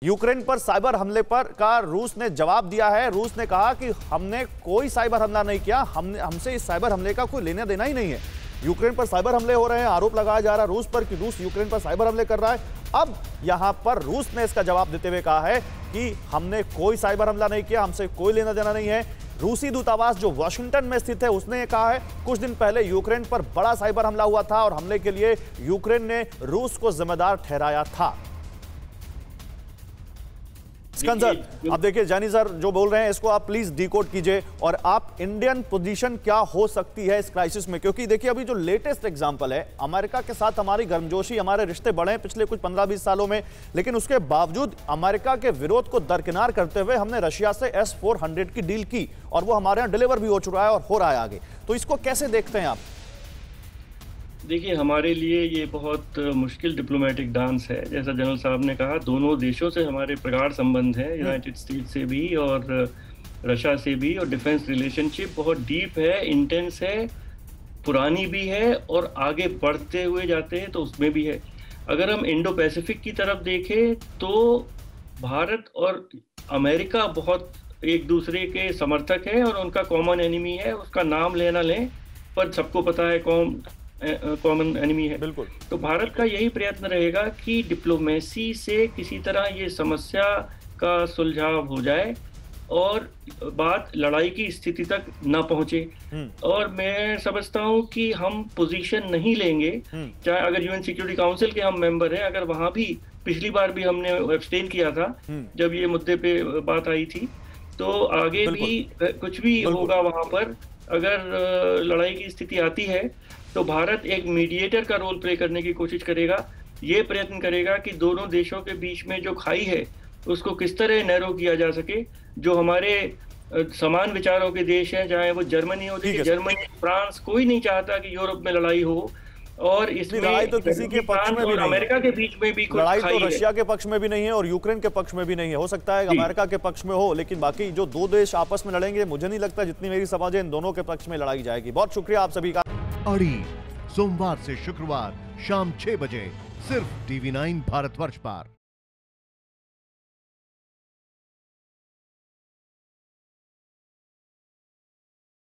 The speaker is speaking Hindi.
यूक्रेन पर साइबर हमले पर का रूस ने जवाब दिया है। रूस ने कहा कि हमने कोई साइबर हमला नहीं किया, हमसे इस साइबर हमले का कोई लेना देना ही नहीं है। यूक्रेन पर साइबर हमले हो रहे हैं, आरोप लगाया जा रहा है रूस पर कि रूस यूक्रेन पर साइबर हमले कर रहा है। अब यहां पर रूस ने इसका जवाब देते हुए कहा है कि हमने कोई साइबर हमला नहीं किया, हमसे कोई लेना देना नहीं है। रूसी दूतावास जो वाशिंगटन में स्थित है उसने ये कहा है कुछ दिन पहले यूक्रेन पर बड़ा साइबर हमला हुआ था और हमले के लिए यूक्रेन ने रूस को जिम्मेदार ठहराया था। सिकंदर, अब देखिए जानी सर जो बोल रहे हैं इसको आप प्लीज डिकोड कीजिए और आप इंडियन पोजीशन क्या हो सकती है इस क्राइसिस में, क्योंकि देखिए अभी जो लेटेस्ट एग्जांपल है, अमेरिका के साथ हमारी गर्मजोशी, हमारे रिश्ते बढ़े हैं पिछले कुछ 15-20 सालों में, लेकिन उसके बावजूद अमेरिका के विरोध को दरकिनार करते हुए हमने रशिया से S-400 की डील की और वो हमारे यहाँ डिलीवर भी हो चुका है और हो रहा है आगे। तो इसको कैसे देखते हैं आप? देखिए, हमारे लिए ये बहुत मुश्किल डिप्लोमेटिक डांस है। जैसा जनरल साहब ने कहा, दोनों देशों से हमारे प्रगाढ़ संबंध हैं, यूनाइटेड स्टेट्स से भी और रशिया से भी, और डिफेंस रिलेशनशिप बहुत डीप है, इंटेंस है, पुरानी भी है और आगे बढ़ते हुए जाते हैं तो उसमें भी है। अगर हम इंडो पैसिफिक की तरफ देखें तो भारत और अमेरिका बहुत एक दूसरे के समर्थक है और उनका कॉमन एनिमी है, उसका नाम लेना लें पर सबको पता है कॉमन एनिमी है। बिल्कुल। तो भारत का यही प्रयत्न रहेगा कि डिप्लोमेसी से किसी तरह ये समस्या का सुलझाव हो जाए और बात लड़ाई की स्थिति तक न पहुंचे। और मैं समझता हूं कि हम पोजीशन नहीं लेंगे, चाहे अगर यूएन सिक्योरिटी काउंसिल के हम मेंबर हैं, अगर वहां भी पिछली बार भी हमने एब्सटेन किया था जब ये मुद्दे पे बात आई थी, तो आगे भी कुछ भी होगा वहां पर, अगर लड़ाई की स्थिति आती है तो भारत एक मीडिएटर का रोल प्ले करने की कोशिश करेगा। ये प्रयत्न करेगा कि दोनों देशों के बीच में जो खाई है उसको किस तरह नैरो किया जा सके। जो हमारे समान विचारों के देश हैं, चाहे वो जर्मनी हो, देखिए जर्मनी, फ्रांस, कोई नहीं चाहता कि यूरोप में लड़ाई हो, और इसमें लड़ाई तो किसी के पक्ष में भी नहीं, अमेरिका के बीच में भी लड़ाई तो रशिया के पक्ष में भी नहीं है और यूक्रेन के पक्ष में भी नहीं है। हो सकता है अमेरिका के पक्ष में हो, लेकिन बाकी जो दो देश आपस में लड़ेंगे, मुझे नहीं लगता, जितनी मेरी समझ है, इन दोनों के पक्ष में लड़ाई जाएगी। बहुत शुक्रिया आप सभी का। अड़ी सोमवार से शुक्रवार शाम 6 बजे सिर्फ TV9 भारतवर्ष पर।